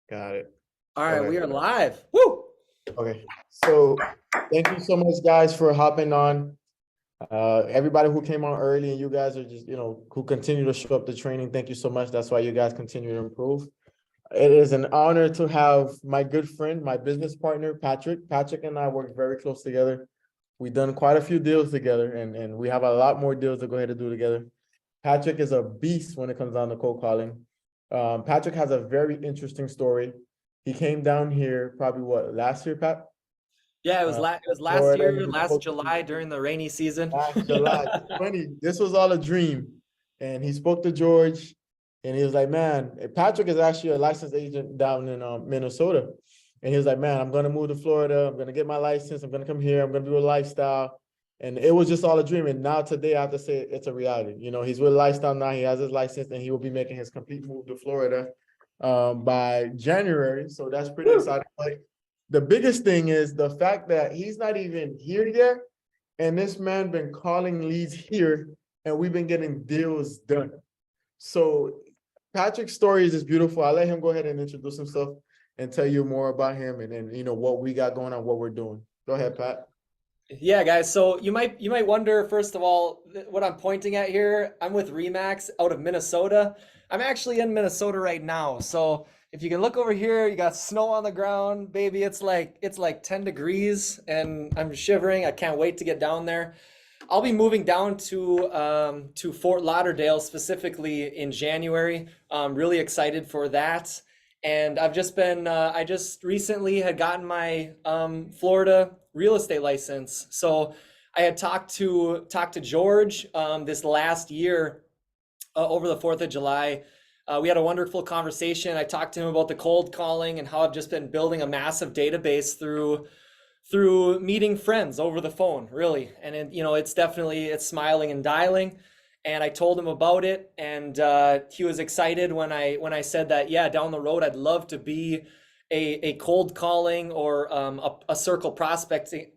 Got it. All right, we Okay. are live. Woo! Okay. So thank you so much, guys, for hopping on. Everybody who came on early and you guys are just, who continue to show up to training. Thank you so much. That's why you guys continue to improve. It is an honor to have my good friend, my business partner, Patrick. Patrick and I work very close together. We've done quite a few deals together, and we have a lot more deals to go ahead and do together. Patrick is a beast when it comes down to cold calling. Patrick has a very interesting story. He came down here probably what, last year, Pat? Yeah, it was last Florida. year, He last spoke to July during the rainy season. last July. It's funny. This was all a dream. And he spoke to George, and he was like, man, Patrick is actually a licensed agent down in Minnesota. And he was like, man, I'm going to move to Florida. I'm going to get my license. I'm going to come here. I'm going to do a lifestyle. And it was just all a dream. And now today I have to say it's a reality. He's with Lifestyle now. He has his license and he will be making his complete move to Florida by January. So that's pretty Woo! exciting. But the biggest thing is the fact that he's not even here yet. And this man been calling leads here and we've been getting deals done. So Patrick's story is just beautiful. I'll let him go ahead and introduce himself and tell you more about him and what we got going on, what we're doing. Go ahead, Pat. Yeah, guys. So you might wonder, first of all, what I'm pointing at here. I'm with Remax out of Minnesota. I'm actually in Minnesota right now. So if you can look over here, you got snow on the ground, baby. It's like 10 degrees and I'm shivering. I can't wait to get down there. I'll be moving down to Fort Lauderdale specifically in January. I'm really excited for that. And I just recently had gotten my Florida real estate license. So I had talked to George this last year over the 4th of July. We had a wonderful conversation. I talked to him about the cold calling and how I've just been building a massive database through meeting friends over the phone, really. And it's smiling and dialing. And I told him about it, and he was excited when I said that, yeah, down the road I'd love to be a cold calling or a circle prospecting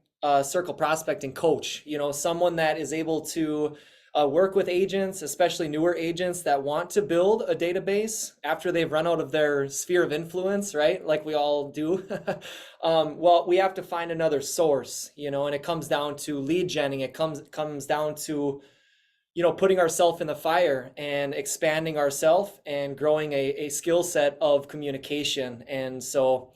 coach. Someone that is able to work with agents, especially newer agents that want to build a database after they've run out of their sphere of influence, right? Like we all do. Well, we have to find another source, and it comes down to lead genning. It comes down to putting ourselves in the fire and expanding ourselves and growing a skill set of communication. And so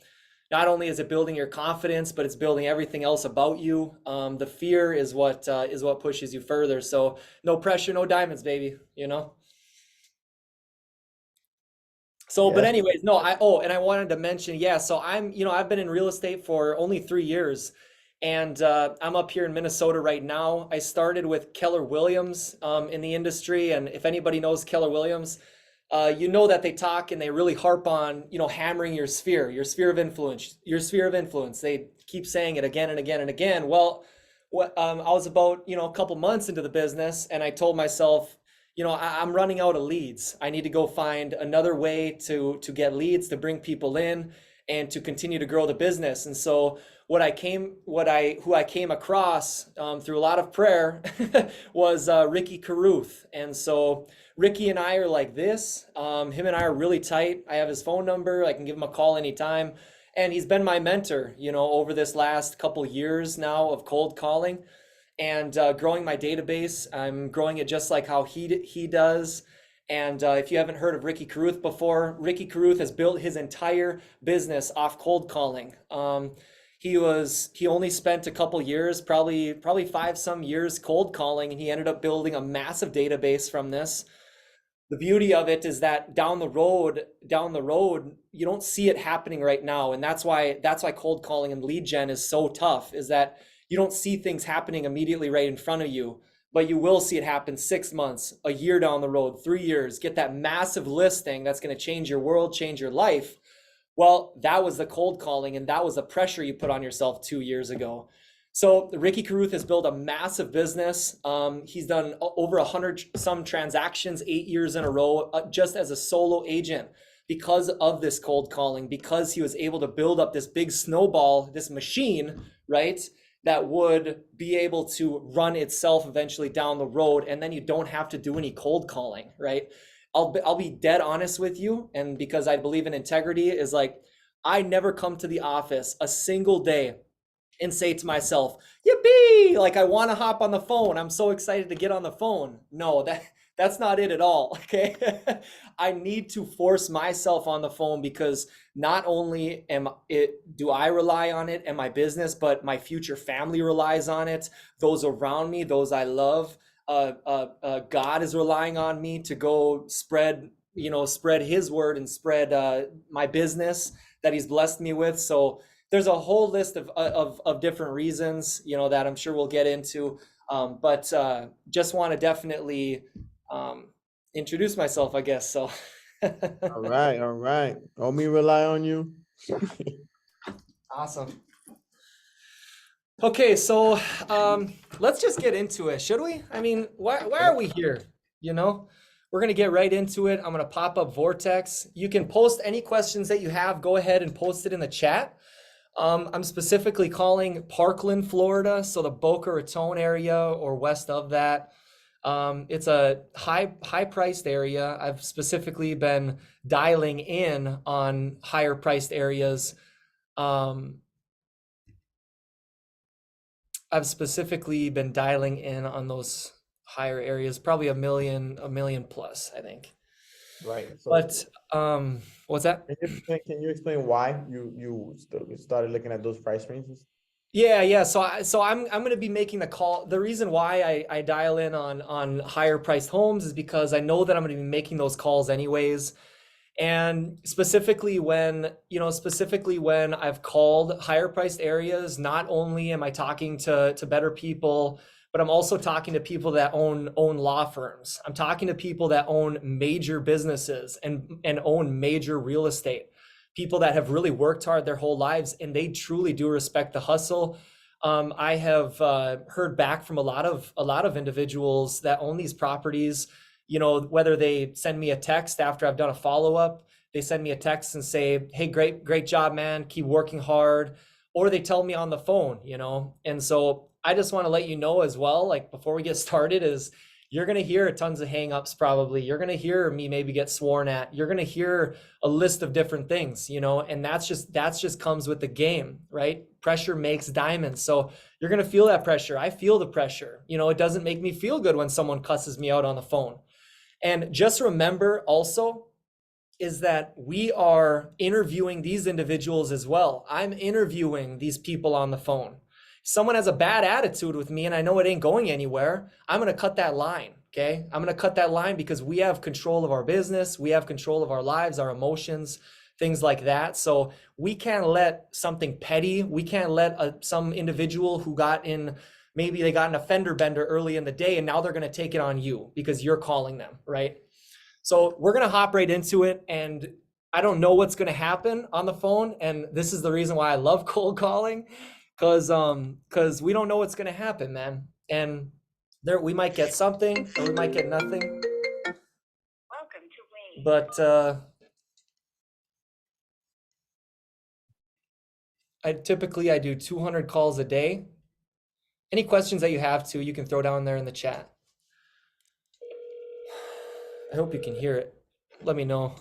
not only is it building your confidence, but it's building everything else about you. The fear is what pushes you further. So no pressure, no diamonds, baby. So, but Yes. anyways, no, and I wanted to mention, yeah, so I've been in real estate for only 3 years, and I'm up here in Minnesota right now. I started with Keller Williams in the industry, and if anybody knows Keller Williams, you know that they talk and they really harp on, hammering your sphere of influence, your sphere of influence. They keep saying it again and again and again. Well, I was about, a couple months into the business, and I told myself, I'm running out of leads. I need to go find another way to get leads, to bring people in, and to continue to grow the business. And so who I came across through a lot of prayer was Ricky Carruth. And so Ricky and I are like this. Him and I are really tight. I have his phone number. I can give him a call anytime. And he's been my mentor, over this last couple years now of cold calling and growing my database. I'm growing it just like how he does. And if you haven't heard of Ricky Carruth before, Ricky Carruth has built his entire business off cold calling. He only spent a couple years, probably 5 some years cold calling, and he ended up building a massive database from this. The beauty of it is that down the road, you don't see it happening right now, and that's why cold calling and lead gen is so tough. Is that you don't see things happening immediately right in front of you, but you will see it happen 6 months, a year down the road, 3 years. Get that massive listing that's going to change your world, change your life. Well, that was the cold calling, and that was the pressure you put on yourself 2 years ago. So Ricky Carruth has built a massive business. He's done over 100 some transactions 8 years in a row, just as a solo agent because of this cold calling, because he was able to build up this big snowball, this machine, right? That would be able to run itself eventually down the road. And then you don't have to do any cold calling, right? I'll be dead honest with you, and because I believe in integrity, is like I never come to the office a single day and say to myself, "Yippee!" Like I want to hop on the phone. I'm so excited to get on the phone. No, that's not it at all. Okay, I need to force myself on the phone because not only am it do I rely on it and my business, but my future family relies on it. Those around me, those I love. God is relying on me to go spread, spread His word and spread my business that He's blessed me with. So there's a whole list of different reasons, that I'm sure we'll get into. But just want to definitely um, introduce myself, I guess. So, All right, all right. Let me rely on you. awesome. Okay, so let's just get into it, should we? I mean, why are we here? We're gonna get right into it. I'm gonna pop up Vortex. You can post any questions that you have. Go ahead and post it in the chat. I'm specifically calling Parkland, Florida, so the Boca Raton area or west of that. It's a high priced area. I've specifically been dialing in on higher priced areas. I've specifically been dialing in on those higher areas, probably a million plus, I think. Right. So But what's that? can you explain why you started looking at those price ranges? Yeah. So I'm going to be making the call. The reason why I dial in on higher priced homes is because I know that I'm going to be making those calls anyways. And specifically when I've called higher priced areas, not only am I talking to better people, but I'm also talking to people that own law firms. I'm talking to people that own major businesses and own major real estate. People that have really worked hard their whole lives and they truly do respect the hustle. I have heard back from a lot of individuals that own these properties, whether they send me a text after I've done a follow-up, they send me a text and say, "Hey, great job, man. Keep working hard." Or they tell me on the phone, And so I just want to let you know as well, like before we get started, is you're going to hear tons of hangups probably. You're going to hear me maybe get sworn at. You're going to hear a list of different things, and that's just comes with the game, right? Pressure makes diamonds. So you're going to feel that pressure. I feel the pressure. It doesn't make me feel good when someone cusses me out on the phone. And just remember also is that we are interviewing these individuals as well. I'm interviewing these people on the phone. Someone has a bad attitude with me and I know it ain't going anywhere, I'm going to cut that line. Okay. I'm going to cut that line because we have control of our business. We have control of our lives, our emotions, things like that. So we can't let something petty, we can't let some individual who maybe they got an offender bender early in the day and now they're going to take it on you because you're calling them, right? So we're going to hop right into it. And I don't know what's going to happen on the phone. And this is the reason why I love cold calling, because we don't know what's going to happen, man. And we might get something or we might get nothing. Welcome to Wayne. But I do 200 calls a day. Any questions that you have you can throw down there in the chat. I hope you can hear it. Let me know.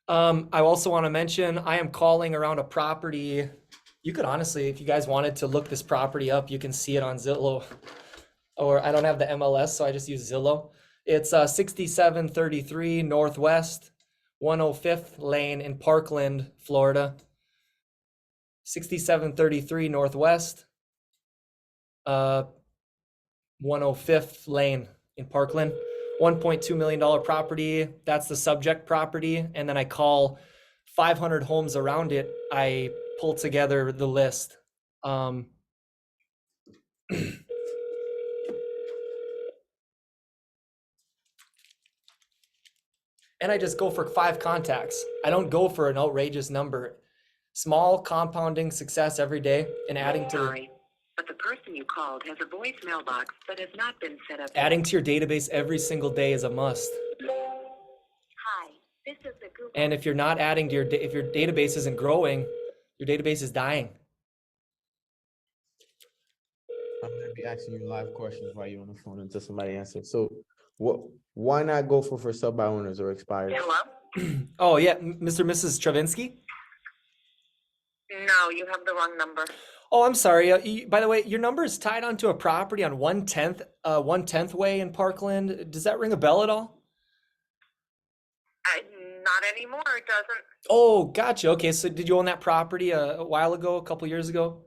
I also want to mention I am calling around a property. You could honestly, if you guys wanted to look this property up, you can see it on Zillow. Or I don't have the MLS, so I just use Zillow. It's 6733 Northwest 105th Lane in Parkland, Florida. 6733 Northwest 105th Lane in Parkland. $1.2 million property. That's the subject property. And then I call 500 homes around it. I pull together the list. And I just go for 5 contacts. I don't go for an outrageous number. Small compounding success every day and adding to but the person you called has a voice mailbox that has not been set up. Adding to your database every single day is a must. Hi, this is the Google. And if you're not adding to if your database isn't growing, your database is dying. be asking you live questions while you're on the phone until somebody answers. So what, why not go for sub by owners or expired? Hello? Oh yeah, Mr. and Mrs. Stravinsky? No, you have the wrong number. Oh, I'm sorry. By the way, your number is tied onto a property on 110th Way in Parkland. Does that ring a bell at all? I, not anymore, it doesn't. Oh, gotcha. Okay, so did you own that property a while ago, a couple years ago?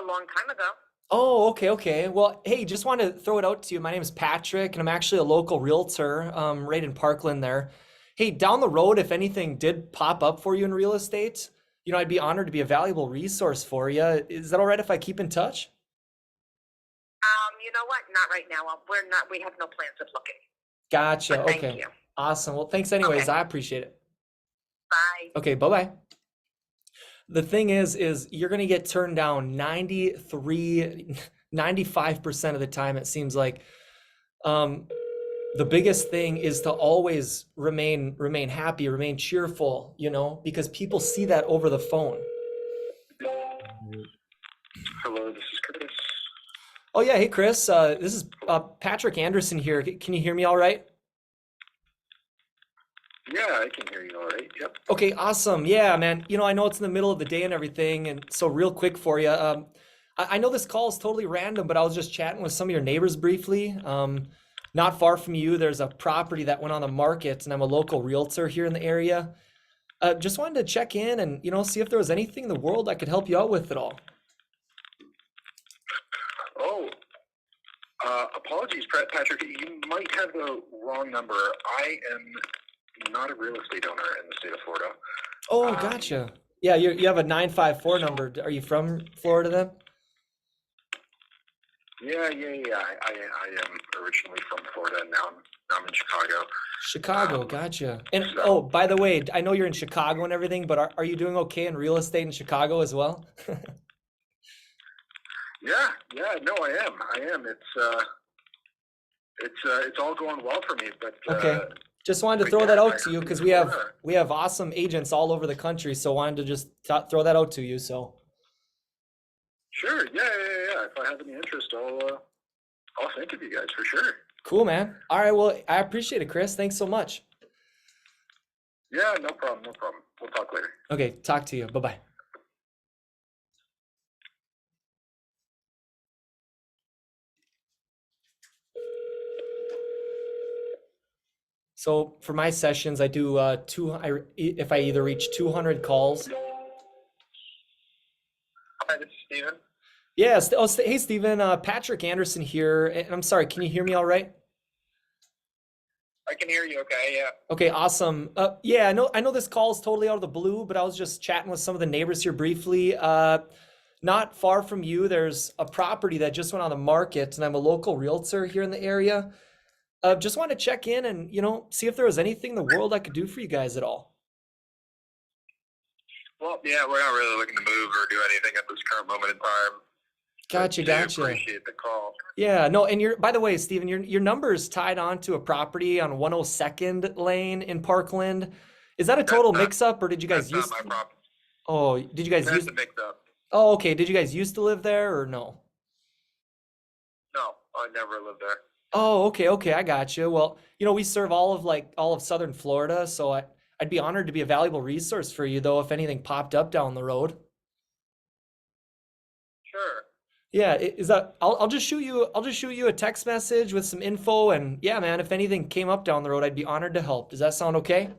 A long time ago. Oh, okay, okay. Well, hey, just wanted to throw it out to you. My name is Patrick, and I'm actually a local realtor, right in Parkland there. Hey, down the road, if anything did pop up for you in real estate, I'd be honored to be a valuable resource for you. Is that all right if I keep in touch? You know what? Not right now. We have no plans of looking. Gotcha. But thank Okay. you. Awesome. Well, thanks anyways. Okay. I appreciate it. Bye. Okay, bye-bye. The thing is you're going to get turned down 95% of the time, it seems like. The biggest thing is to always remain happy, remain cheerful, because people see that over the phone. Hello, this is Chris. Oh yeah, hey Chris, this is Patrick Anderson here. Can you hear me all right? Yeah, I can hear you all right. Yep. Okay, awesome. Yeah, man. I know it's in the middle of the day and everything, and so real quick for you. I know this call is totally random, but I was just chatting with some of your neighbors briefly. Not far from you, there's a property that went on the market, and I'm a local realtor here in the area. Just wanted to check in and see if there was anything in the world I could help you out with at all. Oh, apologies, Patrick. You might have the wrong number. I am not a real estate owner in the state of Florida. Oh, gotcha. Yeah, you have a 954 number. Are you from Florida then? Yeah. I am originally from Florida, and now I'm in Chicago. Chicago, gotcha. And so- oh, by the way, I know you're in Chicago and everything, but are you doing okay in real estate in Chicago as well? Yeah. No, I am. It's all going well for me. But Okay. Just wanted to but throw yeah, that I out to you heard because you we have awesome agents all over the country, so wanted to just throw that out to you. So Sure. Yeah. If I have any interest, I'll think of you guys for sure. cool, man. All right, well, I appreciate it, Chris. Thanks so much. Yeah, no problem. We'll talk later. Okay, talk to you. Bye-bye. So for my sessions, I do if I either reach 200 calls. Hi, this is Steven. Yes. Oh, hey, Steven. Patrick Anderson here. And I'm sorry. Can you hear me all right? I can hear you okay, yeah. Okay, awesome. Yeah, I know this call is totally out of the blue, but I was just chatting with some of the neighbors here briefly. Not far from you, there's a property that just went on the market, and I'm a local realtor here in the area. Just want to check in and, see if there was anything in the world I could do for you guys at all. Well, yeah, we're not really looking to move or do anything at this current moment in time. Gotcha, But I do gotcha. appreciate the call. Yeah, no, and by the way, Steven, your number is tied onto a property on 102nd Lane in Parkland. Is that a total That's not- mix-up, or did you guys That's use? not my problem. Oh, did you guys That's use? a mix up. Oh, okay. Did you guys used to live there or no? No, I never lived there. Oh, okay, I got you. Well, we serve all of Southern Florida, so I'd be honored to be a valuable resource for you, though, if anything popped up down the road. Sure. Yeah, is that? I'll just shoot you a text message with some info, and yeah, man, if anything came up down the road, I'd be honored to help. Does that sound okay?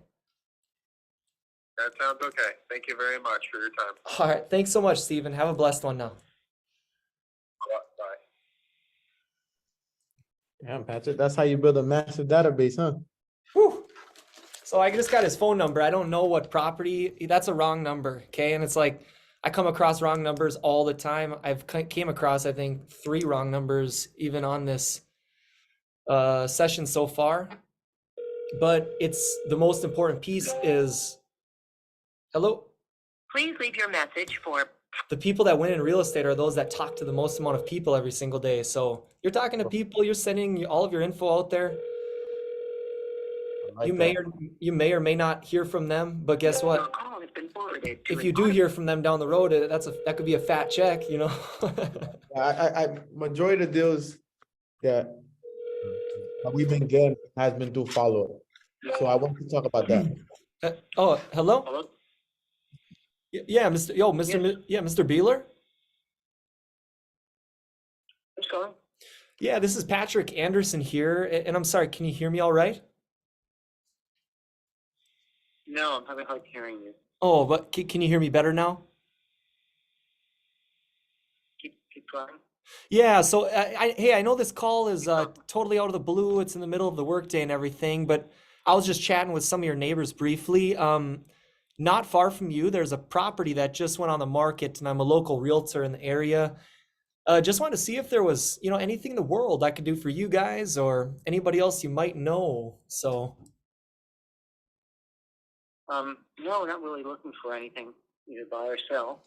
That sounds okay. Thank you very much for your time. All right, thanks so much, Steven. Have a blessed one now. Bye. Yeah, Patrick, that's how you build a massive database, huh? Whew. So I just got his phone number. I don't know what property. That's a wrong number, okay? And it's like I come across wrong numbers all the time. I've came across, I think, 3 wrong numbers even on this session so far. But it's the most important piece is, hello? Please leave your message for The people that win in real estate are those that talk to the most amount of people every single day. So you're talking to people, you're sending all of your info out there. I like You that. may or may not hear from them, but guess what? your call is been forwarded to if an you do auto- hear from them down the road, that could be a fat check, you know. I majority of the deals that we've been getting has been through follow-up. So I want to talk about that. Oh, hello? Hello? Yeah, Mr. Mr. Beeler? Who's calling? Yeah, this is Patrick Anderson here, and I'm sorry, can you hear me all right? No, I'm having hard hearing you. Oh, but can you hear me better now? Keep trying. Yeah, so hey, I know this call is totally out of the blue. It's in the middle of the workday and everything, but I was just chatting with some of your neighbors briefly. Not far from you, there's a property that just went on the market, and I'm a local realtor in the area. Just wanted to see if there was, anything in the world I could do for you guys or anybody else you might know. So, No, not really looking for anything, either buy or sell.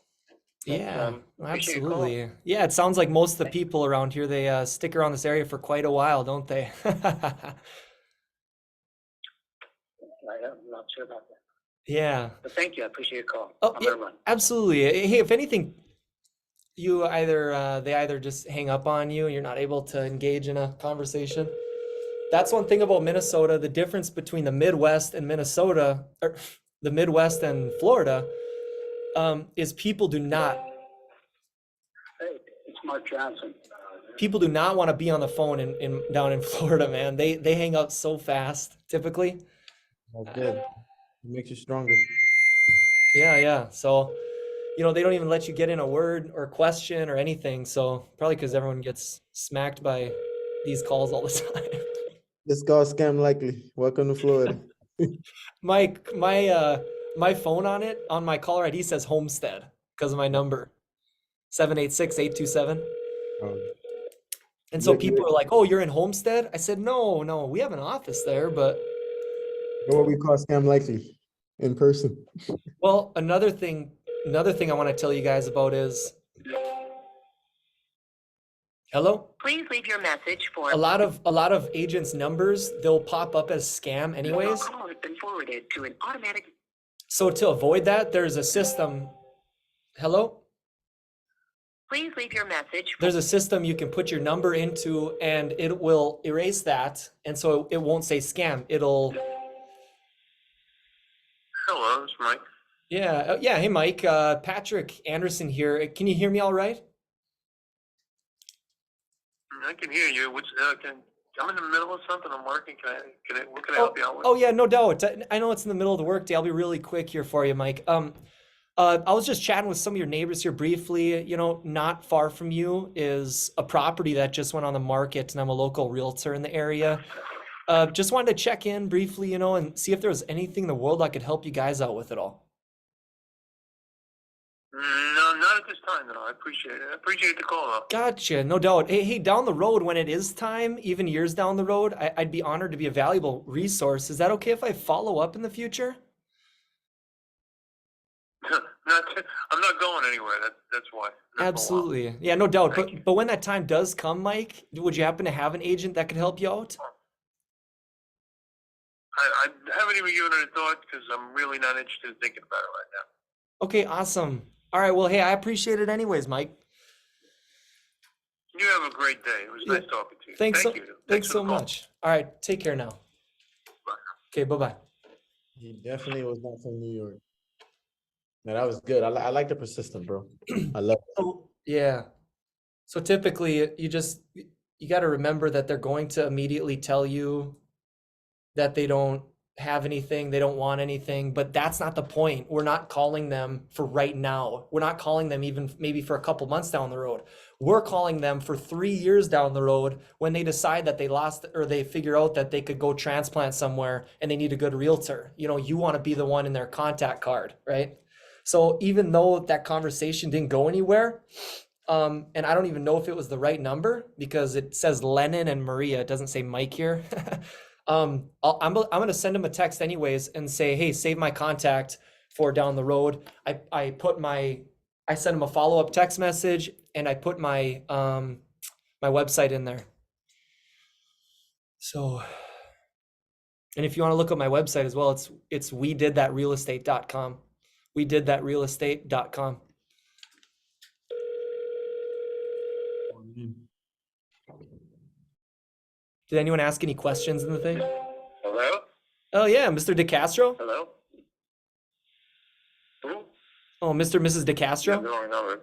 yeah, Appreciate your call. absolutely. Yeah, it sounds like most of the people around here, they stick around this area for quite a while, don't they? I'm not sure about that. Yeah. But thank you. I appreciate your call. Oh, I'm yeah, gonna run. absolutely. Hey, if anything, they either just hang up on you and you're not able to engage in a conversation. That's one thing about Minnesota. The difference between the Midwest and Minnesota, or the Midwest and Florida, is Hey, it's Mark Johnson. people do not want to be on the phone in down in Florida, man. They hang up so fast, typically. That's good. It makes you stronger. Yeah. So, they don't even let you get in a word or question or anything. So probably because everyone gets smacked by these calls all the time. This call scam likely. Welcome to Florida. Mike, my phone on my caller ID says Homestead because of my number 786-827. Um, And so you people are like, "Oh, you're in Homestead?" I said, "No, we have an office there, but know what we call scam likely in person. well, another thing I want to tell you guys about is hello? Please leave your message for A lot of agents' numbers, they'll pop up as scam Your anyways. call has been forwarded to an automatic. So to avoid that, there's a system. Hello? Please leave your message for There's a system you can put your number into and it will erase that. And so it won't say scam. It'll, Hello, it's Mike. yeah. Yeah. Hey, Mike, Patrick Anderson here. Can you hear me all right? I can hear you. I'm in the middle of something. I'm working. What can I Oh, help you out with? oh yeah, no doubt. I know it's in the middle of the workday. I'll be really quick here for you, Mike. I was just chatting with some of your neighbors here briefly. Not far from you is a property that just went on the market, and I'm a local realtor in the area. Just wanted to check in briefly, and see if there was anything in the world I could help you guys out with at all. No, not at this time, though. I appreciate it. I appreciate the call, though. Gotcha, no doubt. Hey, down the road when it is time, even years down the road, I'd be honored to be a valuable resource. Is that okay if I follow up in the future? I'm not going anywhere. That's why. Not for a while. Absolutely. Yeah, no doubt. Thank you. But when that time does come, Mike, would you happen to have an agent that could help you out? I haven't even given it a thought because I'm really not interested in thinking about it right now. Okay, awesome. All right, well, hey, I appreciate it anyways, Mike. You have a great day. It was Yeah. nice talking to you. Thanks Thank you. thanks for so the call. much. All right, take care now. Bye. Okay, bye-bye. He definitely was not from New York. No, that was good. I like the persistent, bro. I love it. Oh, yeah. So typically you got to remember that they're going to immediately tell you that they don't have anything, they don't want anything, but that's not the point. We're not calling them for right now. We're not calling them even maybe for a couple months down the road. We're calling them for 3 years down the road when they decide that they lost or they figure out that they could go transplant somewhere and they need a good realtor. You want to be the one in their contact card, right? So even though that conversation didn't go anywhere, and I don't even know if it was the right number because it says Lennon and Maria. It doesn't say Mike here. I'm going to send him a text anyways and say, hey, save my contact for down the road. I sent him a follow-up text message and I put my my website in there. So, and if you want to look up my website as well, it's wedidthatrealestate.com. We did that realestate.com. Did anyone ask any questions in the thing? Hello? Oh yeah, Mr. DeCastro? Hello? Who? Oh, Mr. and Mrs. You have the DeCastro? wrong number.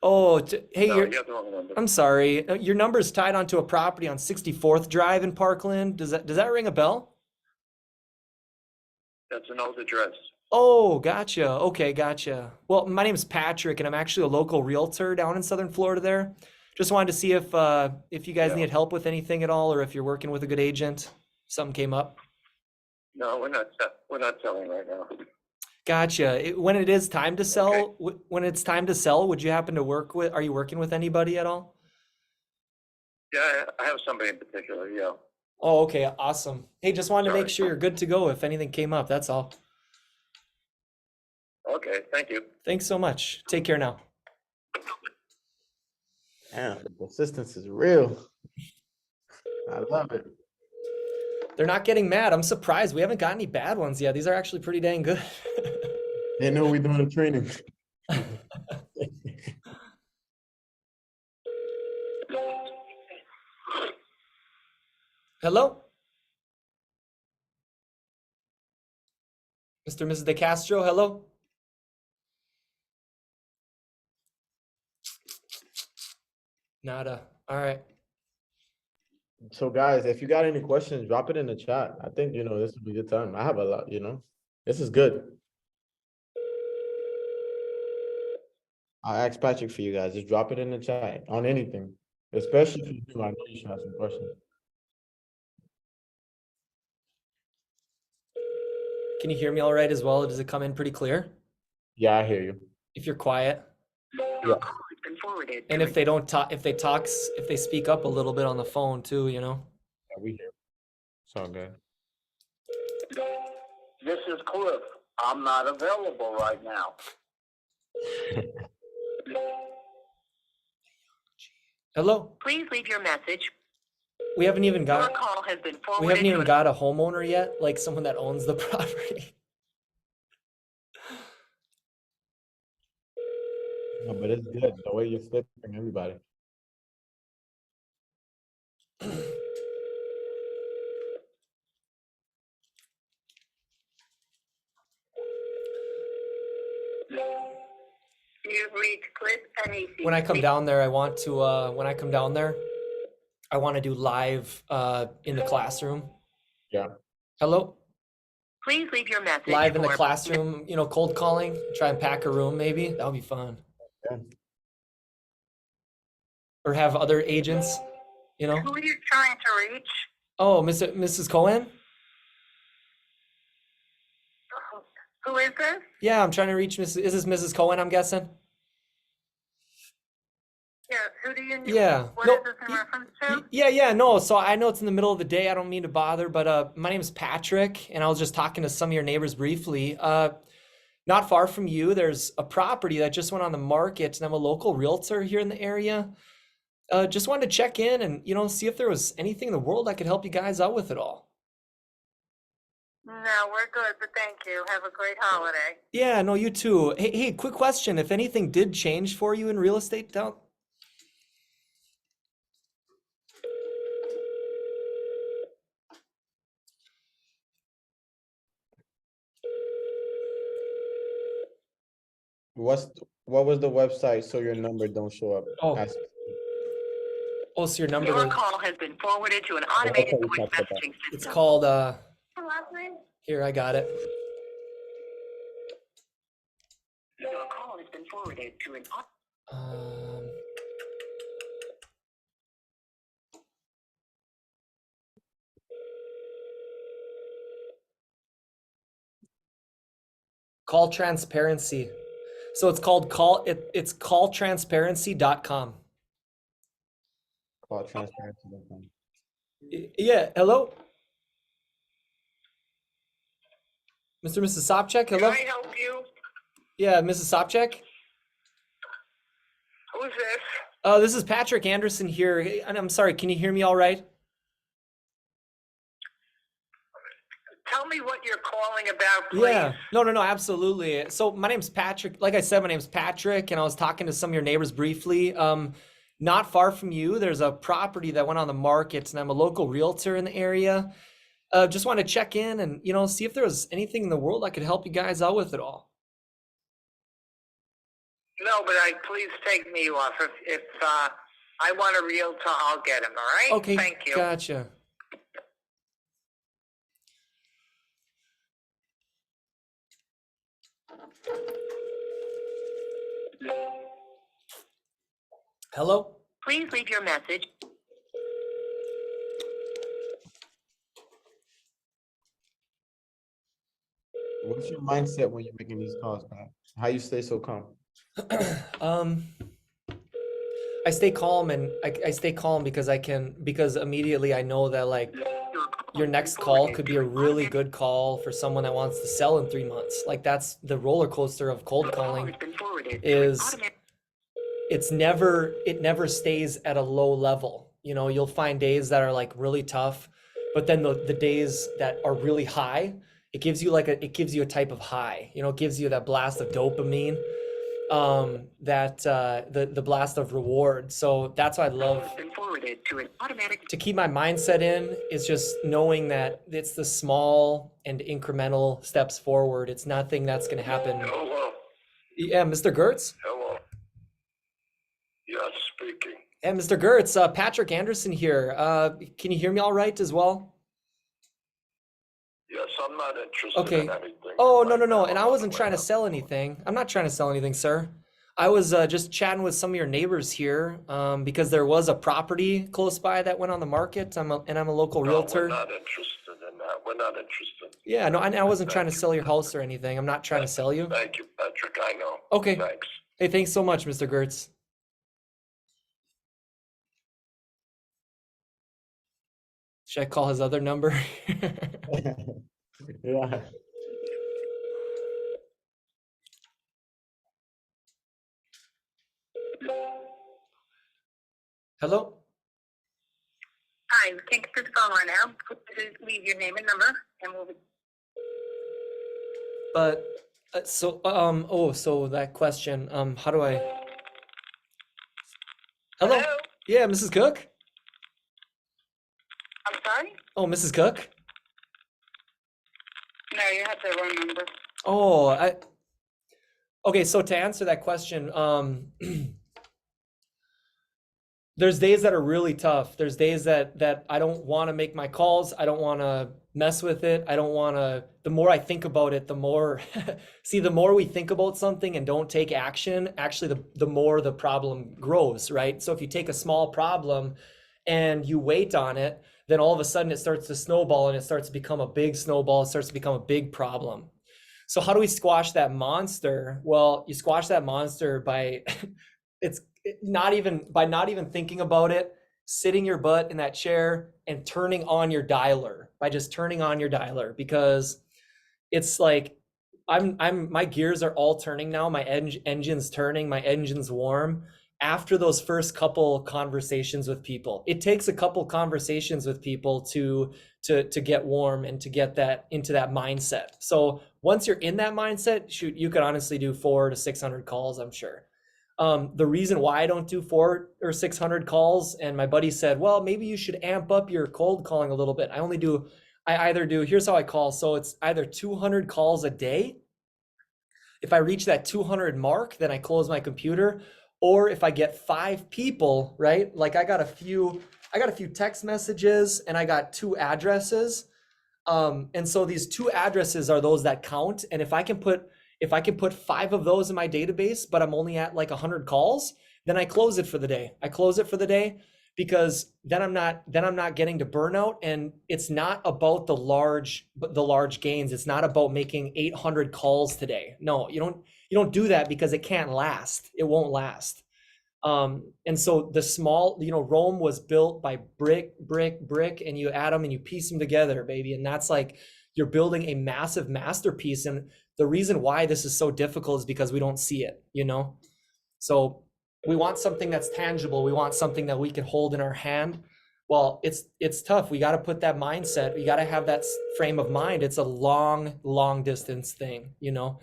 Oh, hey, No, you're, you have the wrong number. I'm sorry. Your number's tied onto a property on 64th Drive in Parkland. Does that ring a bell? That's an old address. Oh, gotcha. Okay, gotcha. Well, my name is Patrick, and I'm actually a local realtor down in Southern Florida there. Just wanted to see if you guys Yeah. needed help with anything at all, or if you're working with a good agent. Something came up. No, we're not selling right now. Gotcha. When it is time to sell, when it's time to sell, would you happen to are you working with anybody at all? Yeah, I have somebody in particular, yeah. Oh, okay, awesome. Hey, just wanted to make Sorry. sure you're good to go if anything came up, that's all. Okay, thank you. Thanks so much. Take care now. Damn, the persistence is real. I love it. They're not getting mad. I'm surprised. We haven't got any bad ones yet. These are actually pretty dang good. They know we're doing the training. Hello? Mr. and Mrs. DeCastro, hello? Nada. All right. So guys, if you got any questions, drop it in the chat. I think, this would be a good time. I have a lot, This is good. I asked Patrick for you guys. Just drop it in the chat on anything. Especially if you do. I know you should have some questions. Can you hear me all right as well? Does it come in pretty clear? Yeah, I hear you. If you're quiet? Your call has been forwarded And to if they don't talk, if they speak up a little bit on the phone too, Yeah, we hear. It's all good. This is Cliff. I'm not available right now. Hello? Please leave your message. We haven't even Your got call has been we forwarded haven't to even an got a homeowner yet, like someone that owns the property. No, but it's good. The way you're flipping everybody. You've reached Cliff Anisi. When I come down there, I want to I want to do live in the classroom. Yeah. Hello? Please leave your message Live in the for classroom, cold calling, try and pack a room maybe. That would be fun. Yeah. Or have other agents, Who are you trying to reach? Oh, Mrs. Cohen? Who is this? Yeah, I'm trying to reach Is this Mrs. Cohen, I'm guessing? Yeah, who do you need? Yeah. What No, is this in reference to? Yeah, no. So I know it's in the middle of the day. I don't mean to bother, but my name is Patrick, and I was just talking to some of your neighbors briefly. Not far from you, there's a property that just went on the market, and I'm a local realtor here in the area. Just wanted to check in and see if there was anything in the world I could help you guys out with at all. No, we're good, but thank you. Have a great holiday. Yeah, no, you too. Hey, quick question. If anything did change for you in real estate down, What was the website so your number don't show up? Oh. Ask- so your number Your was, call has been forwarded to an that's automated what we voice talked about. messaging system. it's called, Last name? here, I got it. Your call has been forwarded to an Um, Call transparency. So it's called it's calltransparency.com. Call transparency.com. Yeah, hello? Mr. and Mrs. Sopchak, hello? Can I help you? Yeah, Mrs. Sopchak? Who's this? This is Patrick Anderson here. And I'm sorry, can you hear me all right? Tell tell me what you're calling about, please? Yeah, no, absolutely. So my name's Patrick. Like I said, my name's Patrick, and I was talking to some of your neighbors briefly. Not far from you, there's a property that went on the market, and I'm a local realtor in the area. Just want to check in and, see if there was anything in the world I could help you guys out with at all. No, but please take me off. If I want a realtor, I'll get him, all right? Okay, Thank you. gotcha. Hello? Please leave your message. What's your mindset when you're making these calls, Pat? How you stay so calm? I stay calm, and I stay calm because because immediately I know that, like, your next call could be a really good call for someone that wants to sell in 3 months. Like, that's the roller coaster of cold calling. It never stays at a low level. You'll find days that are like really tough, but then the days that are really high, it gives you a type of high. It gives you that blast of dopamine, the blast of reward. So that's why I love to keep my mindset in, is just knowing that it's the small and incremental steps forward. It's nothing that's going to happen. Hello. Yeah, Mr. Gertz. Hello. Yes, speaking. Yeah, Mr. Gertz, Patrick Anderson here. Can you hear me all right as well? Yes, I'm not interested Okay. in anything. Oh, right no. now. And I wasn't trying to sell anything. I'm not trying to sell anything, sir. I was just chatting with some of your neighbors here, because there was a property close by that went on the market. I'm a local No, realtor. we're not interested in that. We're not interested. Yeah, no, I wasn't trying to sell your house or anything. I'm not trying to sell you. Thank you, Patrick. I know. Okay. Thanks. Hey, thanks so much, Mr. Gertz. Should I call his other number? Yeah. Hello? Hi, you can't get this phone right now. Please leave your name and number, and we'll be. But so that question, how do I? Hello? Hello? Yeah, Mrs. Cook? I'm sorry? Oh, Mrs. Cook? No, you have the wrong number. Oh, okay, so to answer that question, there's days that are really tough. There's days that I don't want to make my calls. I don't want to mess with it. I don't want to, the more I think about it, the more, see, the more we think about something and don't take action, actually the more the problem grows, right? So if you take a small problem and you wait on it, then all of a sudden it starts to snowball, and it starts to become a big snowball. It starts to become a big problem. So how do we squash that monster? Well, you squash that monster by not even thinking about it, sitting your butt in that chair and turning on your dialer, by just turning on your dialer, because it's like my gears are all turning now. My engine's turning, my engine's warm after those first couple conversations with people. It takes a couple conversations with people to get warm and to get that into that mindset. So once you're in that mindset, shoot, you could honestly do 400 to 600 calls, I'm sure. The reason why I don't do 400 or 600 calls, and my buddy said, well, maybe you should amp up your cold calling a little bit. I either do, here's how I call. So it's either 200 calls a day. If I reach that 200 mark, then I close my computer. Or if I get 5 people, right? Like I got a few text messages and I got 2 addresses. And so these 2 addresses are those that count. And if I can put 5 of those in my database, but I'm only at like 100 calls, then I close it for the day. I close it for the day because then I'm not getting to burnout. And it's not about the large gains. It's not about making 800 calls today. No, you don't do that, because it can't last. It won't last. And so the small, Rome was built by brick, and you add them and you piece them together, baby. And that's like, you're building a massive masterpiece. And the reason why this is so difficult is because we don't see it, So we want something that's tangible. We want something that we can hold in our hand. Well, it's tough. We got to put that mindset. We got to have that frame of mind. It's a long distance thing, you know.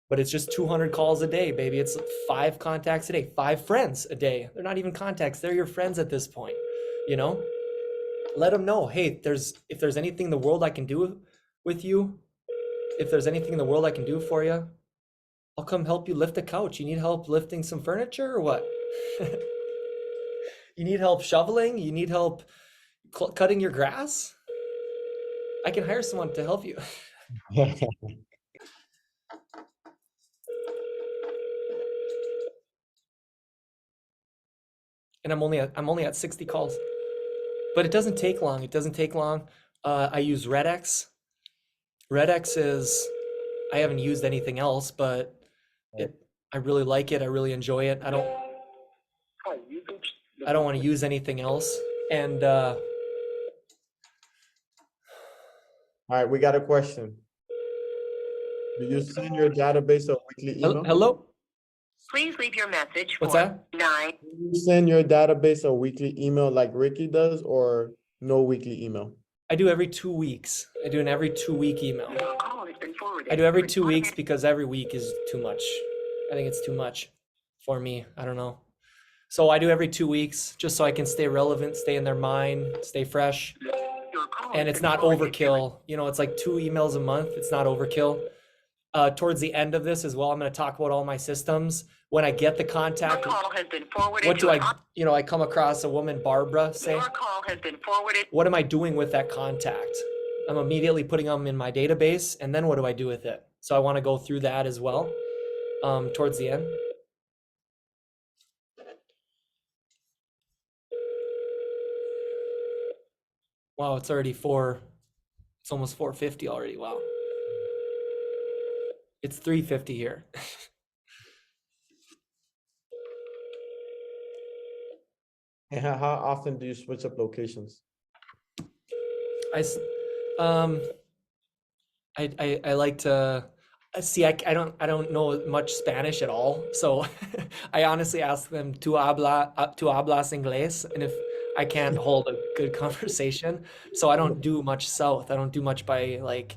But it's just 200 calls a day, baby. It's 5 contacts a day, 5 friends a day. They're not even contacts. They're your friends at this point, you know. Let them know, hey, if there's anything in the world I can do with you, if there's anything in the world I can do for you, I'll come help you lift a couch. You need help lifting some furniture or what? You need help shoveling? You need help cutting your grass? I can hire someone to help you. And I'm only at 60 calls. But it doesn't take long. It doesn't take long. I use Redx. Redx is, I haven't used anything else, but I really like it. I really enjoy it. I don't want to use anything else. And All right, we got a question. Do you send your database a weekly email? hello? Please leave your message What's for that? 9. Do you send your database a weekly email like Ricky does, or no weekly email? I do every 2 weeks. I do an every 2-week email. Your call has been forwarded. I do every to an 2 weeks automated- because every week is too much. I think it's too much for me. I don't know. So I do every 2 weeks just so I can stay relevant, stay in their mind, stay fresh. Your call And has it's been not forwarded to an- overkill. You know, it's like 2 emails a month. It's not overkill. Towards the end of this as well, I'm going to talk about all my systems. When I get the Your contact, call has been forwarded what to do an I, you know, I come across a woman, Barbara, say, Your call has been forwarded. what am I doing with that contact? I'm immediately putting them in my database, and then what do I do with it? So I want to go through that as well towards the end. Wow, it's already it's almost 4:50 already. Wow. It's 3:50 here. And how often do you switch up locations? I like to see. I don't know much Spanish at all, so I honestly ask them tu hablas inglés, and if I can't hold a good conversation, so I don't do much south. I don't do much by like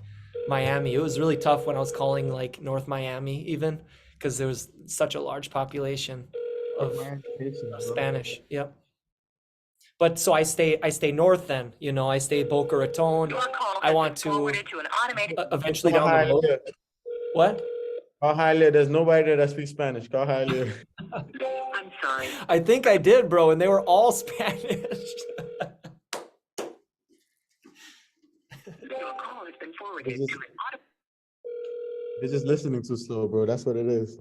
Miami. It was really tough when I was calling like North Miami, even because there was such a large population of Spanish. Yep. But so I stay north then, you know, I stay Boca Raton. Your call I has want been to forwarded to an automated. eventually Call down the road. Hialeah. What? Call Hialeah. There's nobody there that speaks Spanish. Call Hialeah. I'm sorry. I think I did, bro, and they were all Spanish. Your call has been forwarded Is this- to an auto. They're just listening too slow, bro. That's what it is.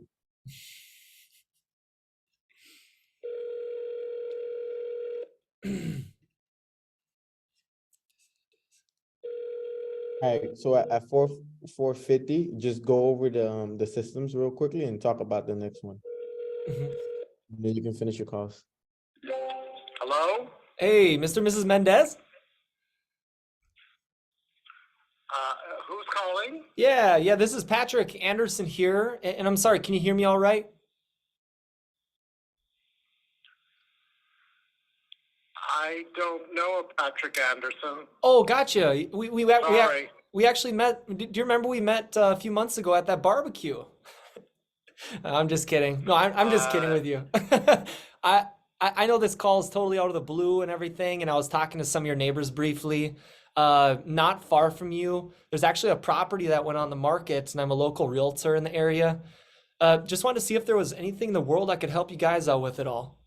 All right, so at 4:50, just go over the systems real quickly and talk about the next one. Mhm. Then you can finish your calls. Hello? Hey, Mr. and Mrs. Mendez? Who's calling? Yeah, this is Patrick Anderson here. And I'm sorry, can you hear me all right? I don't know a Patrick Anderson. Oh, gotcha. Sorry. We actually met. Do you remember we met a few months ago at that barbecue? I'm just kidding. No, I'm just kidding with you. I know this call is totally out of the blue and everything, and I was talking to some of your neighbors briefly. Not far from you, there's actually a property that went on the market, and I'm a local realtor in the area. Just wanted to see if there was anything in the world I could help you guys out with at all.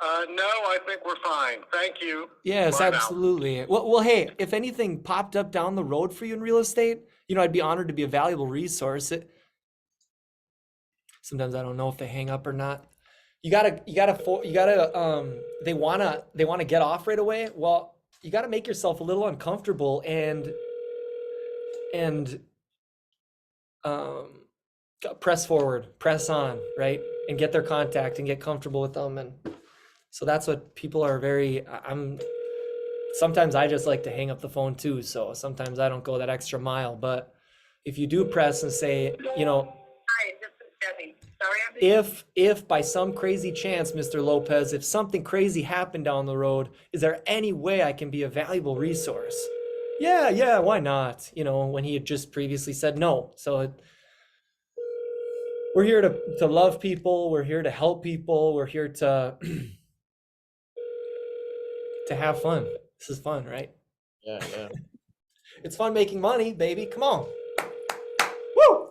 No, I think we're fine. Thank you. Yes, Bye now. absolutely. Well, hey, if anything popped up down the road for you in real estate, you know, I'd be honored to be a valuable resource. Sometimes I don't know if they hang up or not. They wanna get off right away. Well, you gotta make yourself a little uncomfortable and press forward, press on, right? And get their contact and get comfortable with them. And so that's what people are sometimes I just like to hang up the phone too. So sometimes I don't go that extra mile, but if you do press and say, you know, Hi, this is Debbie. Sorry I'm if by some crazy chance, Mr. Lopez, if something crazy happened down the road, is there any way I can be a valuable resource? Yeah, why not? You know, when he had just previously said no. So we're here to love people. We're here to help people. We're here to to have fun. This is fun, right? Yeah. It's fun making money, baby. Come on. Woo!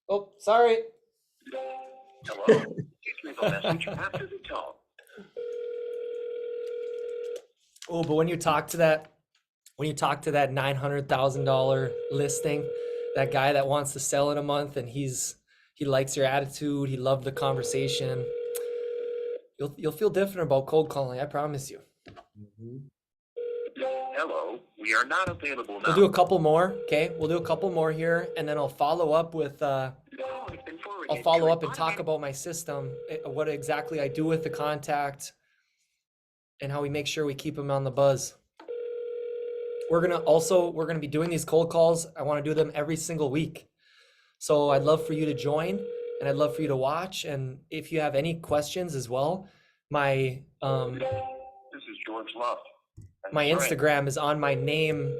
Oh, sorry. Hello. Please leave a message after the tone. Oh, but when you talk to that $900,000 listing, that guy that wants to sell in a month and he likes your attitude, he loved the conversation, you'll feel different about cold calling, I promise you. Mhm. Hello. We are not available now. We'll do a couple more, okay? We'll do a couple more here, and then I'll follow up with Call has been forwarded I'll follow to up an and talk about my system, what exactly I do with the contact, and how we make sure we keep them on the buzz. We're gonna be doing these cold calls. I want to do them every single week. So I'd love for you to join, and I'd love for you to watch. And if you have any questions as well, my This is George Love. my Instagram is on my name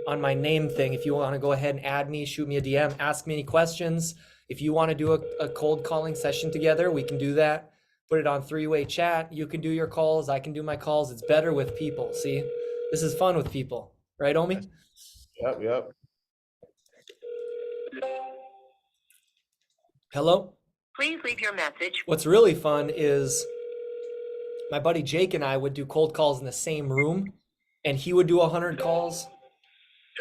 thing. If you want to go ahead and add me, shoot me a DM, ask me any questions. If you want to do a cold calling session together, we can do that. Put it on three-way chat. You can do your calls, I can do my calls. It's better with people. See, this is fun with people, right, Omi? Yep. Hello? Please leave your message. What's really fun is my buddy Jake and I would do cold calls in the same room, and he would do 100 calls.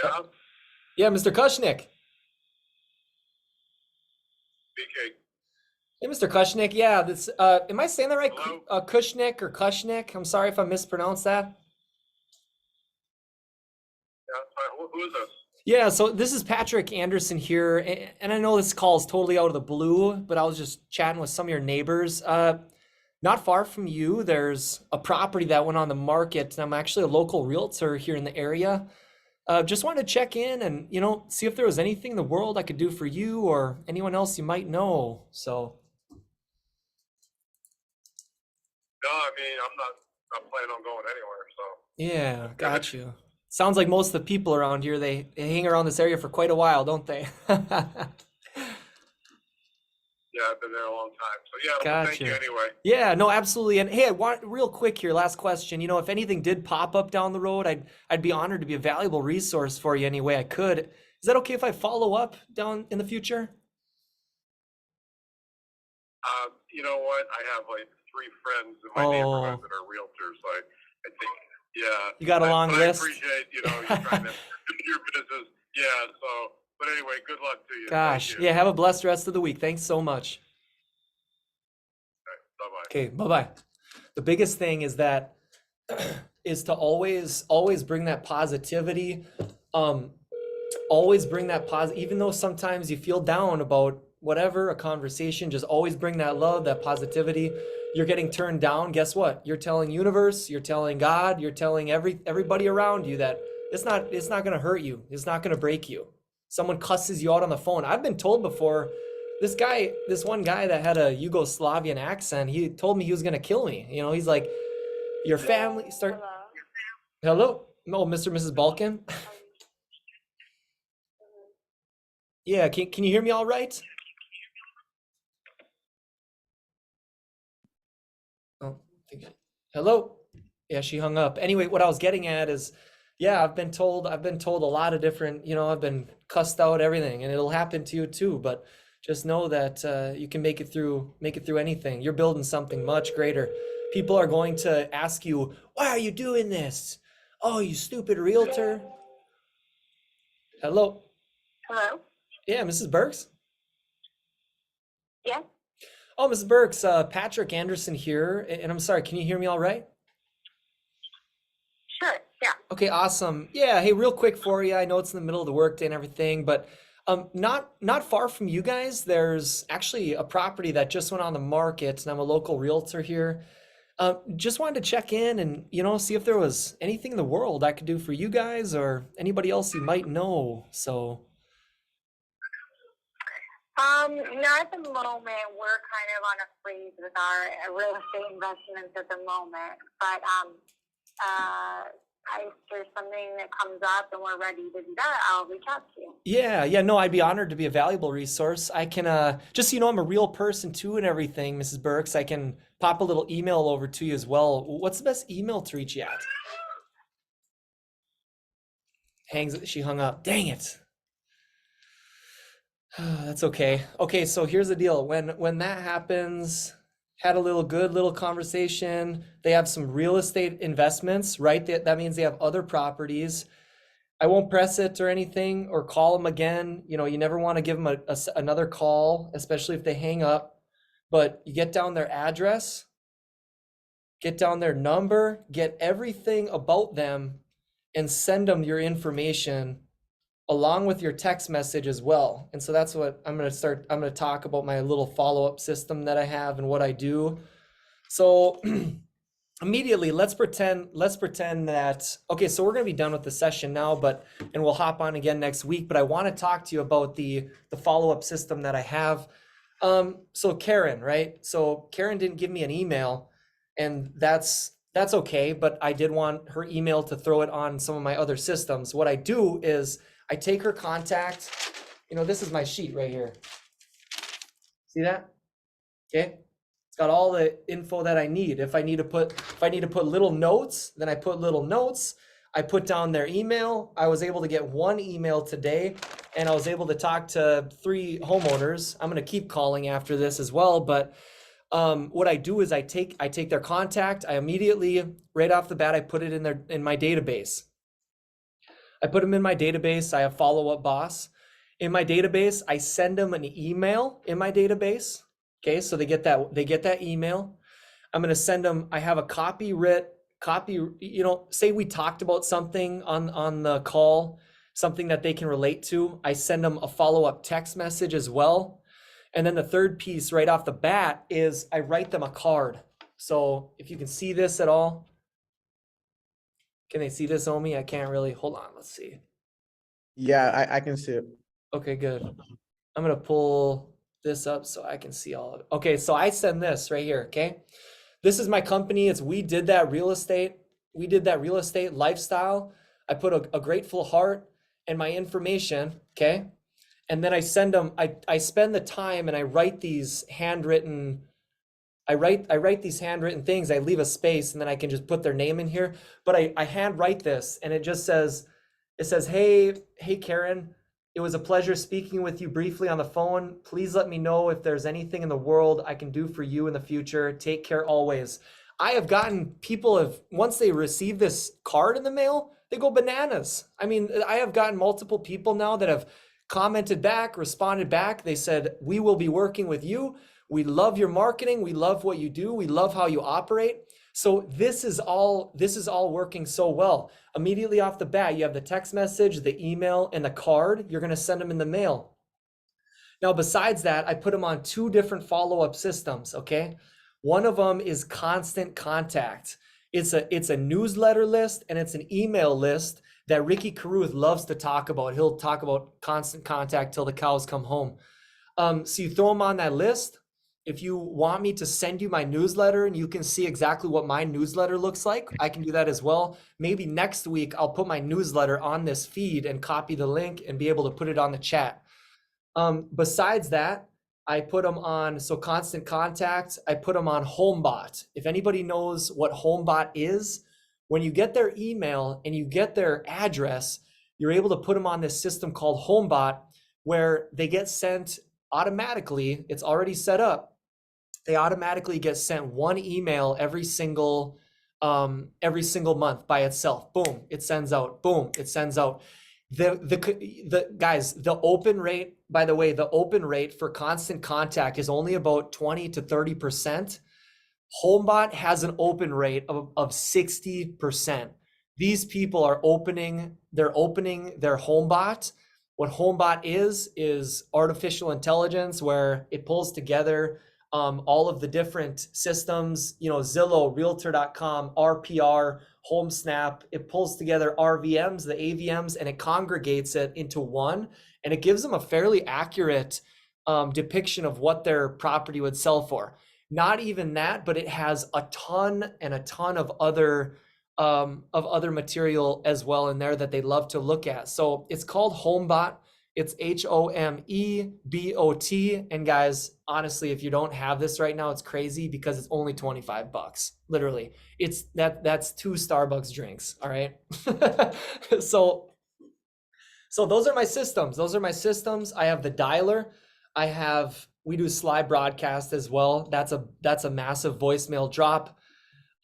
Yeah. Yeah, Mr. Kushnick. BK. Hey, Mr. Kushnick. Yeah, this. Am I saying that right? Hello? Kushnick or Kushnick? I'm sorry if I mispronounced that. Yeah. Who is this? Yeah, so this is Patrick Anderson here, and I know this call is totally out of the blue, but I was just chatting with some of your neighbors. Not far from you, there's a property that went on the market, and I'm actually a local realtor here in the area. Just wanted to check in and, see if there was anything in the world I could do for you or anyone else you might know. So, No, I mean, I'm not planning on going anywhere, so. yeah, got you. Sounds like most of the people around here, they hang around this area for quite a while, don't they? Yeah, I've been there a long time. So yeah, well, thank you Gotcha. anyway. Yeah, no, absolutely. And hey, I want real quick here, last question. If anything did pop up down the road, I'd be honored to be a valuable resource for you any way I could. Is that okay if I follow up down in the future? You know what? I have like 3 friends in my neighborhood that are realtors. I think, yeah. You got a long but list? I appreciate, you trying to do your business. Yeah, so, but anyway, good luck to you. Gosh, Thank you. yeah, have a blessed rest of the week. Thanks so much. Bye-bye. Okay, bye-bye. The biggest thing is that is to always bring that positivity. Always bring that positive, even though sometimes you feel down about whatever, a conversation, just always bring that love, that positivity. You're getting turned down, guess what? You're telling universe, you're telling God, you're telling everybody around you that it's not gonna hurt you, it's not gonna break you. Someone cusses you out on the phone. I've been told before, this one guy that had a Yugoslavian accent, he told me he was gonna kill me. He's like, your family start. Hello? No, Mr. and Mrs. Balkan. Yeah, can you hear me all right? Oh, hello? Yeah, she hung up. Anyway, what I was getting at is, yeah, I've been told a lot of different, I've been cussed out, everything, and it'll happen to you too, but just know that you can make it through anything. You're building something much greater. People are going to ask you, why are you doing this? Oh, you stupid realtor. Hello? Hello? Yeah, Mrs. Burks? Yeah? Oh, Mrs. Burks, Patrick Anderson here, and I'm sorry, can you hear me all right? Sure, yeah. Okay, awesome. Yeah, hey, real quick for you. I know it's in the middle of the workday and everything, but not far from you guys, there's actually a property that just went on the market, and I'm a local realtor here. Just wanted to check in and see if there was anything in the world I could do for you guys or anybody else you might know. So Not at the moment. We're kind of on a freeze with our real estate investments at the moment. But if there's something that comes up and we're ready to do that, I'll reach out to you. Yeah, no, I'd be honored to be a valuable resource. I can, just so you know, I'm a real person too and everything, Mrs. Burks. I can pop a little email over to you as well. What's the best email to reach you at? She hung up. Dang it. That's okay. Okay, so here's the deal. When that happens, had a little conversation. They have some real estate investments, right? That means they have other properties. I won't press it or anything or call them again. You know, you never want to give them another call, especially if they hang up. But you get down their address, get down their number, get everything about them, and send them your information along with your text message as well. And so that's what I'm going to talk about my little follow-up system that I have and what I do. So immediately, let's pretend that, okay, so we're going to be done with the session now, and we'll hop on again next week, but I want to talk to you about the follow-up system that I have. So Karen, right? So Karen didn't give me an email, and that's okay, but I did want her email to throw it on some of my other systems. What I do is I take her contact, this is my sheet right here. See that? Okay. It's got all the info that I need. If I need to put little notes, then I put little notes. I put down their email. I was able to get one email today, and I was able to talk to 3 homeowners. I'm going to keep calling after this as well, but what I do is I take their contact. I immediately, right off the bat, I put it in my database. I put them in my database. I have Follow-Up Boss. In my database, I send them an email in my database. Okay, so they get that email. I'm going to send them, I have a copy, say we talked about something on the call, something that they can relate to. I send them a follow-up text message as well. And then the third piece right off the bat is I write them a card. So if you can see this at all, can they see this, Omi? I can't really, hold on, let's see. Yeah, I can see it. Okay, good. I'm going to pull this up so I can see all of it. Okay, so I send this right here, okay? This is my company. We did that real estate lifestyle. I put a grateful heart and my information, okay? And then I send them, I spend the time and I write these handwritten things. I leave a space and then I can just put their name in here. But I handwrite this, and it says, hey Karen, it was a pleasure speaking with you briefly on the phone. Please let me know if there's anything in the world I can do for you in the future. Take care always. I have gotten once they receive this card in the mail, they go bananas. I mean, I have gotten multiple people now that have commented back, responded back. They said, we will be working with you. We love your marketing. We love what you do. We love how you operate. So this is all working so well. Immediately off the bat, you have the text message, the email, and the card. You're going to send them in the mail. Now, besides that, I put them on 2 different follow-up systems, okay? One of them is Constant Contact. It's a newsletter list, and it's an email list that Ricky Caruth loves to talk about. He'll talk about Constant Contact till the cows come home. So you throw them on that list. If you want me to send you my newsletter and you can see exactly what my newsletter looks like, I can do that as well. Maybe next week I'll put my newsletter on this feed and copy the link and be able to put it on the chat. Besides that, I put them on, so Constant Contact, I put them on HomeBot. If anybody knows what HomeBot is, when you get their email and you get their address, you're able to put them on this system called HomeBot, where they get sent automatically. It's already set up. They automatically get sent one email every single month by itself. Boom, it sends out. Boom, it sends out. The guys, the open rate, by the way, the open rate for Constant Contact is only about 20 to 30%. HomeBot has an open rate of 60%. These people are opening their HomeBot. What HomeBot is artificial intelligence, where it pulls together all of the different systems, Zillow, Realtor.com, RPR, HomeSnap. It pulls together RVMs, the AVMs, and it congregates it into one, and it gives them a fairly accurate depiction of what their property would sell for. Not even that, but it has a ton and a ton of other material as well in there that they love to look at. So it's called HomeBot. It's HOMEBOT. And guys, honestly, if you don't have this right now, it's crazy because it's only $25. Literally, it's that's 2 Starbucks drinks. All right. So those are my systems. I have the dialer. We do slide broadcast as well. That's a massive voicemail drop.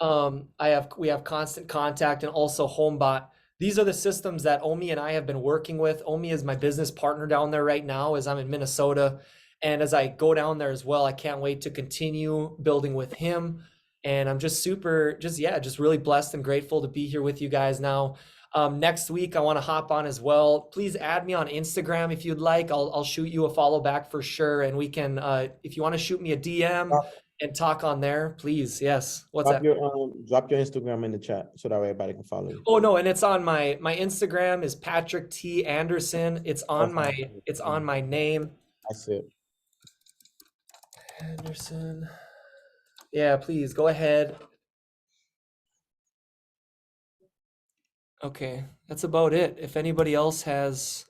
We have constant contact and also HomeBot. These are the systems that Omi and I have been working with. Omi is my business partner down there right now as I'm in Minnesota. And as I go down there as well, I can't wait to continue building with him. And I'm just really blessed and grateful to be here with you guys now. Next week, I want to hop on as well. Please add me on Instagram if you'd like. I'll shoot you a follow back for sure. And we can, if you want to shoot me a DM and talk on there, please. Yes. What's that? Drop your Instagram in the chat so that way everybody can follow you. Oh no, and it's on my Instagram is Patrick T. Anderson. It's on my name. I see it. Anderson. Yeah, please go ahead. Okay, that's about it. If anybody else has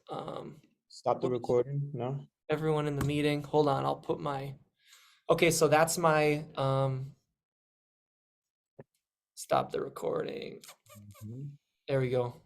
Stop the recording. No. everyone in the meeting, hold on, I'll put my okay, so that's my stop the recording. Mhm. There we go.